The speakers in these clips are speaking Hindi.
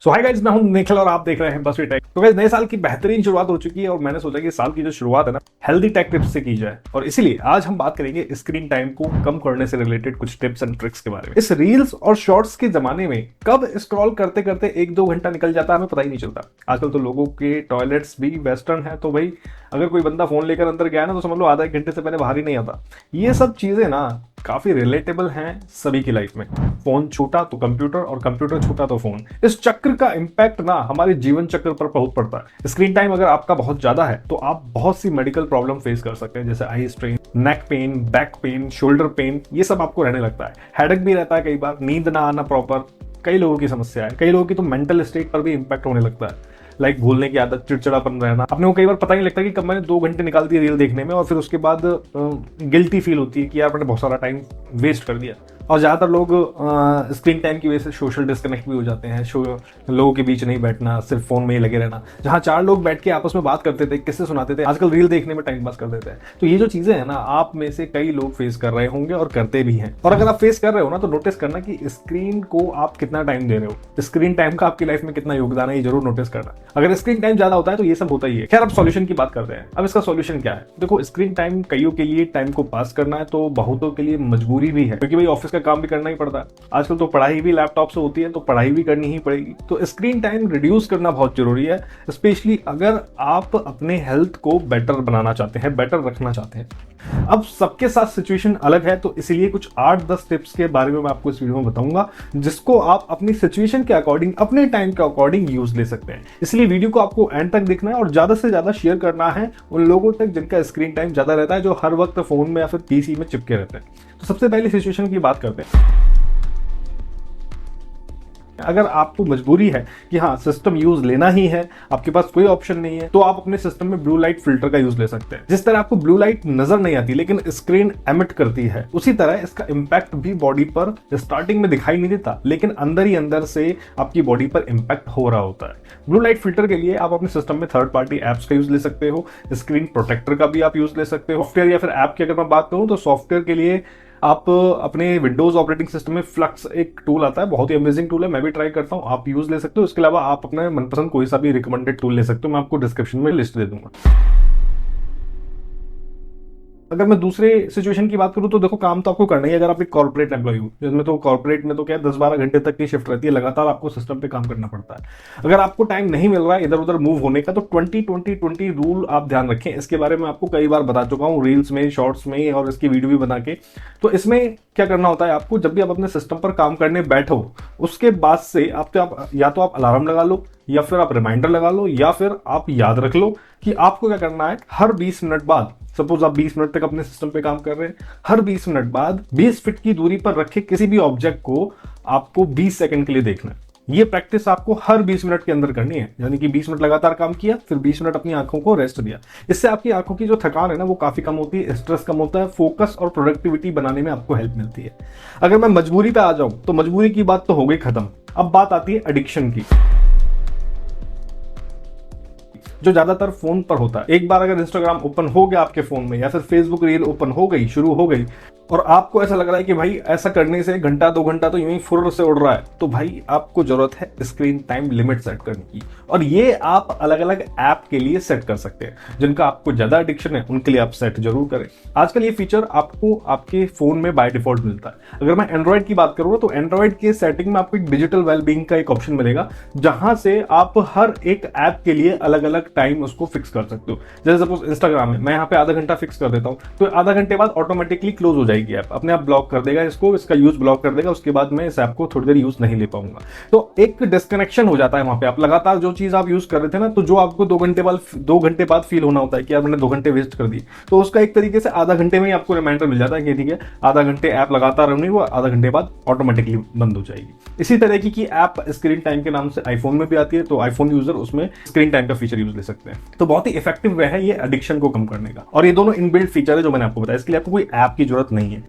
सो हाय गाइस, मैं हूं निखिल और आप देख रहे हैं बस टेक। तो गाइस, नए साल की बेहतरीन शुरुआत हो चुकी है और मैंने सोचा कि साल की जो शुरुआत है ना, हेल्दी टेक टिप्स से की जाए। और इसीलिए आज हम बात करेंगे स्क्रीन टाइम को कम करने से रिलेटेड कुछ टिप्स एंड ट्रिक्स के बारे में। इस रील्स और शॉर्ट्स के जमाने में कब स्क्रॉल करते करते 1-2 घंटा निकल जाता है हमें पता ही नहीं चलता। आजकल तो लोगों के टॉयलेट्स भी वेस्टर्न है, तो भाई अगर कोई बंदा फोन लेकर अंदर गया ना तो समझ लो आधा एक घंटे से पहले बाहर ही नहीं आता। ये सब चीजें ना काफी रिलेटेबल हैं सभी की लाइफ में। फोन छूटा तो कंप्यूटर और कंप्यूटर छूटा तो फोन। इस चक्र का इंपैक्ट ना हमारे जीवन चक्र पर बहुत पड़ता है। स्क्रीन टाइम अगर आपका बहुत ज्यादा है तो आप बहुत सी मेडिकल प्रॉब्लम फेस कर सकते हैं, जैसे eye strain, neck pain, back pain, shoulder pain, ये सब आपको रहने लगता है। हेडेक भी रहता है, कई बार नींद ना आना प्रॉपर, कई लोगों की समस्या है। कई लोगों की तो मेंटल स्टेट पर भी इंपैक्ट होने लगता है, लाइक भूलने की आदत, चिड़चिड़ापन रहना। अपने को कई बार पता नहीं लगता कि कब मैंने 2 घंटे निकाल दिए रील देखने में, और फिर उसके बाद गिल्टी फील होती है कि यार मैंने बहुत सारा टाइम वेस्ट कर दिया। और ज़्यादातर लोग स्क्रीन टाइम की वजह से सोशल डिस्कनेक्ट भी हो जाते हैं। लोगों के बीच नहीं बैठना, सिर्फ फोन में ही लगे रहना। जहाँ 4 लोग बैठ के आपस में बात करते थे, किस्से सुनाते थे, आजकल रील देखने में टाइम पास कर देते हैं। तो ये जो चीज़ें हैं ना, आप में से कई लोग फेस कर रहे होंगे और करते भी हैं। और अगर आप फेस कर रहे हो ना तो नोटिस करना कि स्क्रीन को आप कितना टाइम दे रहे हो, स्क्रीन टाइम का आपकी लाइफ में कितना योगदान है, ये जरूर नोटिस करना। अगर स्क्रीन टाइम ज्यादा होता है तो ये सब होता ही है। खैर, अब सॉल्यूशन की बात करते हैं। अब इसका सॉल्यूशन क्या है? देखो, स्क्रीन टाइम कईयों के लिए टाइम को पास करना है, तो बहुतों के लिए मजबूरी भी है, क्योंकि भाई ऑफिस का काम भी करना ही पड़ता है। आजकल तो पढ़ाई भी लैपटॉप से होती है, तो पढ़ाई भी करनी ही पड़ेगी। तो स्क्रीन टाइम रिड्यूस करना बहुत जरूरी है, स्पेशली अगर आप अपने हेल्थ को बेटर बनाना चाहते हैं, बेटर रखना चाहते हैं। अब सबके साथ सिचुएशन अलग है, तो इसलिए कुछ 8-10 टिप्स के बारे में मैं आपको इस वीडियो में बताऊंगा, जिसको आप अपनी सिचुएशन के अकॉर्डिंग, अपने टाइम के अकॉर्डिंग यूज ले सकते हैं। इसलिए वीडियो को आपको एंड तक देखना है और ज्यादा से ज्यादा शेयर करना है उन लोगों तक जिनका स्क्रीन टाइम ज्यादा रहता है, जो हर वक्त फोन में या फिर पीसी में चिपके रहते हैं। तो सबसे पहले सिचुएशन की बात करते हैं। अगर आपको मजबूरी है कि हाँ सिस्टम यूज लेना ही है, आपके पास कोई ऑप्शन नहीं है, तो आप अपने सिस्टम में ब्लू लाइट फिल्टर का यूज ले सकते हैं। जिस तरह आपको ब्लू लाइट नजर नहीं आती लेकिन स्क्रीन एमिट करती है, उसी तरह इसका इंपैक्ट भी बॉडी पर स्टार्टिंग में दिखाई नहीं देता, लेकिन अंदर ही अंदर से आपकी बॉडी पर इंपैक्ट हो रहा होता है। ब्लू लाइट फिल्टर के लिए आप अपने सिस्टम में थर्ड पार्टी एप्स का यूज ले सकते हो, स्क्रीन प्रोटेक्टर का भी आप यूज ले सकते हो। सॉफ्टवेयर या फिर ऐप की अगर मैं बात करूं तो सॉफ्टवेयर के लिए आप अपने विंडोज ऑपरेटिंग सिस्टम में फ्लक्स एक टूल आता है, बहुत ही अमेजिंग टूल है, मैं भी ट्राई करता हूं, आप यूज ले सकते हो। इसके अलावा आप अपना मनपसंद कोई सा भी रिकमेंडेड टूल ले सकते हो, मैं आपको डिस्क्रिप्शन में लिस्ट दे दूंगा। अगर मैं दूसरे सिचुएशन की बात करूं तो देखो, काम तो आपको करना ही है। अगर आप एक कॉर्पोरेट एम्प्लॉय हो, जिसमें तो कॉर्पोरेट में तो क्या 10-12 घंटे तक की शिफ्ट रहती है, लगातार आपको सिस्टम पे काम करना पड़ता है। अगर आपको टाइम नहीं मिल रहा है इधर उधर मूव होने का, तो 20-20-20 रूल आप ध्यान रखें। इसके बारे में आपको कई बार बता चुका हूं, रील्स में, शॉर्ट्स में, और इसकी वीडियो भी बना के। तो इसमें क्या करना होता है आपको, जब भी आप अपने सिस्टम पर काम करने बैठो, उसके बाद से आप या तो आप अलार्म लगा लो, या फिर आप रिमाइंडर लगा लो, या फिर आप याद रख लो कि आपको क्या करना है। हर 20 मिनट बाद, सपोज आप 20 मिनट तक अपने सिस्टम पे काम कर रहे हैं, हर 20 मिनट बाद 20 फीट की दूरी पर रखे किसी भी ऑब्जेक्ट को आपको 20 सेकंड के लिए देखना है। ये प्रैक्टिस आपको हर 20 मिनट के अंदर करनी है, यानी कि 20 मिनट लगातार काम किया, फिर 20 मिनट अपनी आंखों को रेस्ट दिया। इससे आपकी आंखों की जो थकान है ना, वो काफी कम होती है, स्ट्रेस कम होता है, फोकस और प्रोडक्टिविटी बनाने में आपको हेल्प मिलती है। अगर मैं मजबूरी पे आ जाऊं तो मजबूरी की बात तो हो गई खत्म। अब बात आती है एडिक्शन की, जो ज्यादातर फोन पर होता है। एक बार अगर इंस्टाग्राम ओपन हो गया आपके फोन में, या फिर फेसबुक रील ओपन हो गई, शुरू हो गई, और आपको ऐसा लग रहा है कि भाई ऐसा करने से घंटा 2 घंटा तो यूं ही फुर्र से उड़ रहा है, तो भाई आपको जरूरत है स्क्रीन टाइम लिमिट सेट करने की। और ये आप अलग अलग ऐप के लिए सेट कर सकते हैं। जिनका आपको ज्यादा एडिक्शन है उनके लिए आप सेट जरूर करें। आजकल ये फीचर आपको आपके फोन में बाय डिफॉल्ट मिलता है। अगर मैं एंड्रॉइड की बात करूँ तो एंड्रॉइड के सेटिंग में आपको एक डिजिटल वेलबींग का एक ऑप्शन मिलेगा, जहां से आप हर एक ऐप के लिए अलग अलग टाइम उसको फिक्स कर सकते हो। जैसे सपोज इंस्टाग्राम है, मैं यहाँ पे आधा घंटा फिक्स कर देता हूँ, तो आधा घंटे बाद ऑटोमेटिकली क्लोज हो जाएगी ऐप, अपने आप ब्लॉक कर देगा इसको, इसका यूज ब्लॉक कर देगा। उसके बाद मैं इस ऐप को थोड़ी देर यूज नहीं ले पाऊंगा। तो एक डिस्कनेक्शन हो जाता है वहां पे। आप लगातार जो चीज आप यूज कर रहे थे ना, तो जो आपको 2 घंटे बाद फील होना होता है कि यार मैंने 2 घंटे वेस्ट कर दिए, तो उसका एक तरीके से आधा घंटे में ही आपको रिमाइंडर मिल जाता है कि ठीक है, आधा घंटे ऐप लगातार रही, वो आधा घंटे बाद ऑटोमेटिकली बंद हो जाएगी। इसी तरीके की ऐप स्क्रीन टाइम के नाम से आईफोन में भी आती है, तो आईफोन यूजर उसमें स्क्रीन टाइम का फीचर यूज ले सकते हैं। तो बहुत ही इफेक्टिव वे है ये एडिक्शन को कम करने का। और ये दोनों इनबिल्ट फीचर है जो मैंने आपको बताया, इसके लिए आपको कोई ऐप की जरूरत नहीं है।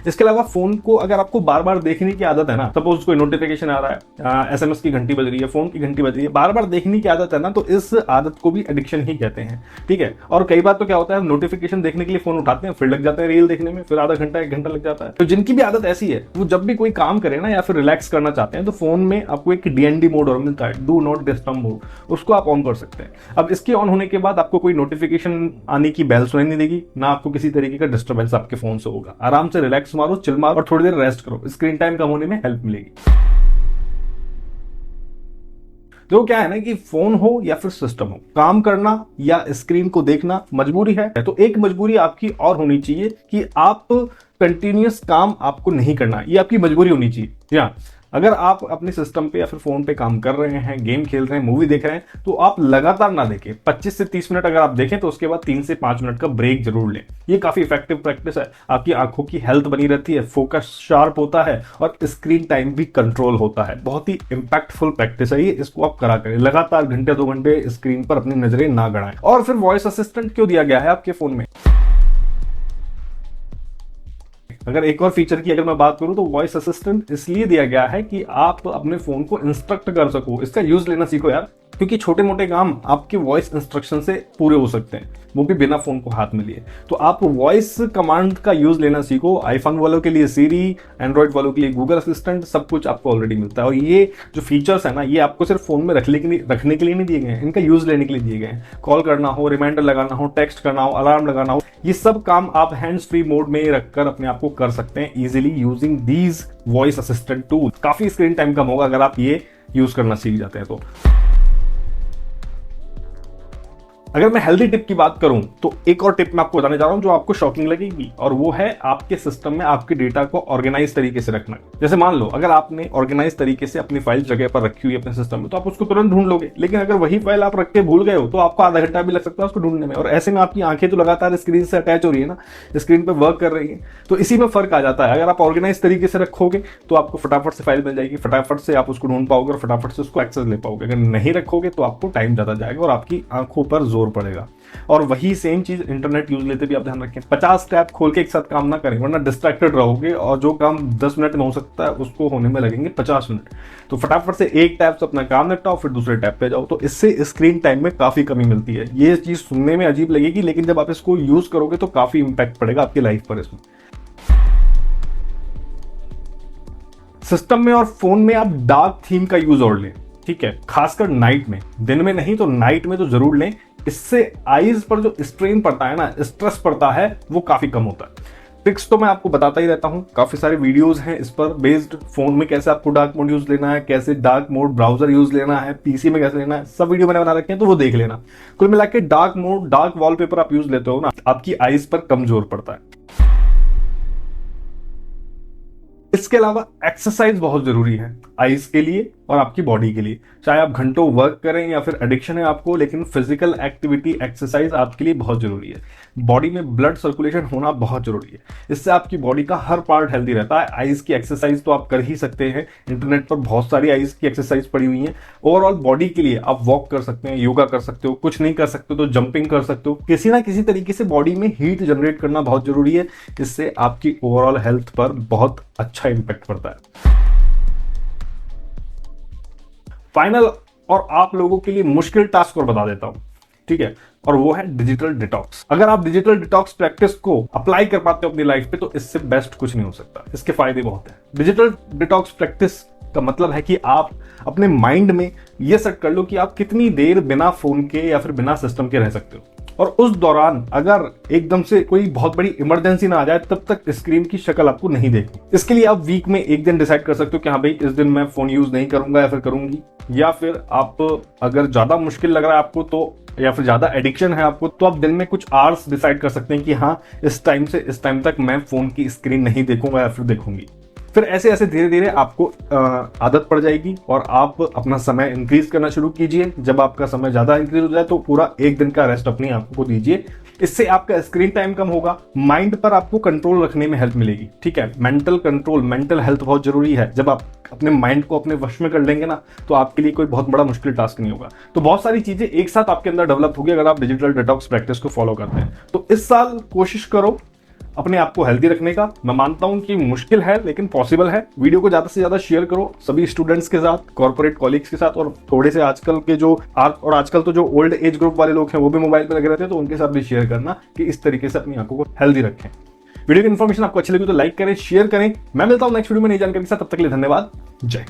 इसके अलावा फोन को अगर आपको बार बार देखने की आदत है ना, सपोज कोई नोटिफिकेशन आ रहा है, SMS की घंटी बज रही है, फोन की घंटी बज रही है, बार बार देखने की आदत है ना, तो इस आदत को भी एडिक्शन ही कहते हैं। ठीक है, और कई बार तो क्या होता है, नोटिफिकेशन देखने के लिए फोन उठाते हैं, फिर लग जाते हैं रील देखने में, फिर आधा घंटा 1 घंटा लग जाता है। तो जिनकी भी आदत ऐसी है, वो जब भी कोई काम करे ना या फिर रिलैक्स करना चाहते हैं, तो फोन में आपको एक DND मोड और मिलता है, डू नॉट डिस्टर्ब मोड, उसको आप ऑन कर सकते हैं। अब इसके ऑन होने के बाद आपको कोई नोटिफिकेशन आने की बेल सुनाई नहीं देगी, ना आपको किसी तरीके का डिस्टर्बेंस आपके फोन से होगा। आराम से रिलैक्स मारो, चिल मारो और थोड़ी देर रेस्ट करो, स्क्रीन टाइम कम होने में हेल्प मिलेगी। तो क्या है ना कि फोन हो या फिर सिस्टम हो, काम करना या स्क्रीन को देखना मजबूरी है। तो एक मजबूरी आपकी और होनी चाहिए कि आप कंटिन्यूअस काम आपको नहीं करना, ये आपकी मजबूरी होनी चाहिए। या अगर आप अपने सिस्टम पे या फिर फोन पे काम कर रहे हैं, गेम खेल रहे हैं, मूवी देख रहे हैं, तो आप लगातार ना देखें। 25 से 30 मिनट अगर आप देखें तो उसके बाद 3 से 5 मिनट का ब्रेक जरूर लें। ये काफी इफेक्टिव प्रैक्टिस है, आपकी आंखों की हेल्थ बनी रहती है, फोकस शार्प होता है और स्क्रीन टाइम भी कंट्रोल होता है। बहुत ही इंपैक्टफुल प्रैक्टिस है ये, इसको आप करा करें लगातार, घंटे 2 घंटे स्क्रीन पर अपनी नजरें ना गड़ाएं। और फिर वॉइस असिस्टेंट क्यों दिया गया है आपके फोन में? अगर एक और फीचर की अगर मैं बात करूं तो वॉइस असिस्टेंट इसलिए दिया गया है कि आप अपने फोन को इंस्ट्रक्ट कर सको, इसका यूज लेना सीखो यार, क्योंकि छोटे मोटे काम आपके वॉइस इंस्ट्रक्शन से पूरे हो सकते हैं, वो भी बिना फोन को हाथ में लिए। तो आप वॉइस कमांड का यूज लेना सीखो। आईफोन वालों के लिए सीरी, एंड्रॉइड वालों के लिए गूगल असिस्टेंट, सब कुछ आपको ऑलरेडी मिलता है। और ये जो फीचर्स है ना, ये आपको सिर्फ फोन में रखने के लिए नहीं दिए गए हैं, इनका यूज लेने के लिए दिए गए हैं। कॉल करना हो, रिमाइंडर लगाना हो, टेक्स्ट करना हो, अलार्म लगाना हो, ये सब काम आप हैंड्स फ्री मोड में रखकर अपने आप को कर सकते हैं easily using these voice assistant tool. काफी स्क्रीन टाइम कम होगा अगर आप ये यूज करना सीख जाते हैं तो। अगर मैं हेल्दी टिप की बात करूं तो एक और टिप मैं आपको बताने जा रहा हूं जो आपको शॉकिंग लगेगी, और वो है आपके सिस्टम में आपके डेटा को ऑर्गेनाइज तरीके से रखना। जैसे मान लो अगर आपने ऑर्गेनाइज तरीके से अपनी फाइल जगह पर रखी हुई है अपने सिस्टम में, तो आप उसको तुरंत ढूंढ लोगे। लेकिन अगर वही फाइल आप रख के भूल गए हो तो आपको आधा घंटा भी लग सकता है उसको ढूंढने में, और ऐसे में आपकी आंखें तो लगातार स्क्रीन से अटैच हो रही है ना, स्क्रीन पर वर्क कर रही है। तो इसी में फर्क आ जाता है। अगर आप ऑर्गेनाइज तरीके से रखोगे तो आपको फटाफट से फाइल मिल जाएगी, फटाफट से आप उसको ढूंढ पाओगे और फटाफट से उसको एक्सेस ले पाओगे। अगर नहीं रखोगे तो आपको टाइम ज्यादा जाएगा और आपकी आंखों पर जोर पड़ेगा। और वही सेम चीज इंटरनेट यूज लेते भी आप ध्यान रखें, 50 टैब खोल के एक साथ काम ना करें, वरना डिस्ट्रैक्टेड रहोगे और जो काम 10 मिनट में हो सकता है उसको होने में लगेंगे 50 मिनट। तो फटाफट से एक टैब से अपना काम निपटाओ, फिर दूसरे टैब पे जाओ। तो इससे स्क्रीन टाइम में काफी कमी मिलती है। ये चीज सुनने में अजीब लगेगी, लेकिन जब आप इसको यूज करोगे तो काफी इंपैक्ट पड़ेगा आपकी लाइफ पर इसमें। सिस्टम में और फोन में आप डार्क थीम का यूज और लें, ठीक है, खासकर नाइट में। दिन में नहीं तो नाइट में तो जरूर लें। इससे आईज पर जो स्ट्रेन पड़ता है ना, स्ट्रेस पड़ता है, वो काफी कम होता है। ट्रिक्स तो मैं आपको बताता ही रहता हूं, काफी सारे वीडियोस हैं इस पर बेस्ड। फोन में कैसे आपको डार्क मोड यूज लेना है, कैसे डार्क मोड ब्राउजर यूज लेना है, पीसी में कैसे लेना है, सब वीडियो मैंने बना रखे हैं, तो वो देख लेना। कुल मिला के डार्क मोड, डार्क वॉलपेपर आप यूज लेते हो ना, आपकी आईज पर कम जोर पड़ता है। इसके अलावा एक्सरसाइज बहुत जरूरी है आईज के लिए और आपकी बॉडी के लिए। चाहे आप घंटों वर्क करें या फिर एडिक्शन है आपको, लेकिन फिजिकल एक्टिविटी, एक्सरसाइज आपके लिए बहुत जरूरी है। बॉडी में ब्लड सर्कुलेशन होना बहुत जरूरी है, इससे आपकी बॉडी का हर पार्ट हेल्दी रहता है। आईज की एक्सरसाइज तो आप कर ही सकते हैं, इंटरनेट पर बहुत सारी आईज की एक्सरसाइज पड़ी हुई है। ओवरऑल बॉडी के लिए आप वॉक कर सकते हैं, योगा कर सकते हो, कुछ नहीं कर सकते तो जंपिंग कर सकते हो। किसी ना किसी तरीके से बॉडी में हीट जनरेट करना बहुत जरूरी है, इससे आपकी ओवरऑल हेल्थ पर बहुत अच्छा इंपैक्ट पड़ता है। फाइनल और आप लोगों के लिए मुश्किल टास्क और बता देता हूं, ठीक है, और वो है डिजिटल डिटॉक्स। अगर आप डिजिटल डिटॉक्स प्रैक्टिस को अप्लाई कर पाते हो अपनी लाइफ पे तो इससे बेस्ट कुछ नहीं हो सकता। इसके फायदे बहुत हैं। डिजिटल डिटॉक्स प्रैक्टिस का मतलब है कि आप अपने माइंड में ये सेट कर लो कि आप कितनी देर बिना फोन के या फिर बिना सिस्टम के रह सकते हो, और उस दौरान अगर एकदम से कोई बहुत बड़ी इमरजेंसी ना आ जाए तब तक स्क्रीन की शक्ल आपको नहीं देखनी। इसके लिए आप वीक में एक दिन डिसाइड कर सकते हो कि हाँ भाई इस दिन मैं फोन यूज नहीं करूंगा या फिर करूंगी। या फिर आप अगर ज्यादा मुश्किल लग रहा है आपको तो, या फिर ज्यादा एडिक्शन है आपको, तो आप दिन में कुछ आवर्स डिसाइड कर सकते हैं कि हाँ इस टाइम से इस टाइम तक मैं फोन की स्क्रीन नहीं देखूंगा या फिर देखूंगी। फिर ऐसे ऐसे धीरे धीरे आपको आदत पड़ जाएगी और आप अपना समय इंक्रीज करना शुरू कीजिए। जब आपका समय ज्यादा इंक्रीज हो जाए तो पूरा एक दिन का रेस्ट अपनी आप को दीजिए। इससे आपका स्क्रीन टाइम कम होगा, माइंड पर आपको कंट्रोल रखने में हेल्प मिलेगी, ठीक है। मेंटल कंट्रोल, मेंटल हेल्थ बहुत जरूरी है। जब आप अपने माइंड को अपने वश में कर लेंगे ना, तो आपके लिए कोई बहुत बड़ा मुश्किल टास्क नहीं होगा। तो बहुत सारी चीजें एक साथ आपके अंदर डेवलप होगी अगर आप डिजिटल डिटॉक्स प्रैक्टिस को फॉलो करते हैं। तो इस साल कोशिश करो अपने आप को हेल्दी रखने का। मैं मानता हूं कि मुश्किल है लेकिन पॉसिबल है। वीडियो को ज्यादा से ज्यादा शेयर करो सभी स्टूडेंट्स के साथ, कॉर्पोरेट कॉलीग्स के साथ, और थोड़े से आजकल के जो और आजकल तो जो ओल्ड एज ग्रुप वाले लोग हैं वो भी मोबाइल पे लगे रहते हैं, तो उनके साथ भी शेयर करना कि इस तरीके से अपनी आंखों को हेल्दी रखें। वीडियो की इन्फॉर्मेशन आपको अच्छी लगी तो लाइक करें, शेयर करें। मैं मिलता हूं नेक्स्ट वीडियो में नई जानकारी के साथ, तब तक के लिए धन्यवाद। जय हिंद।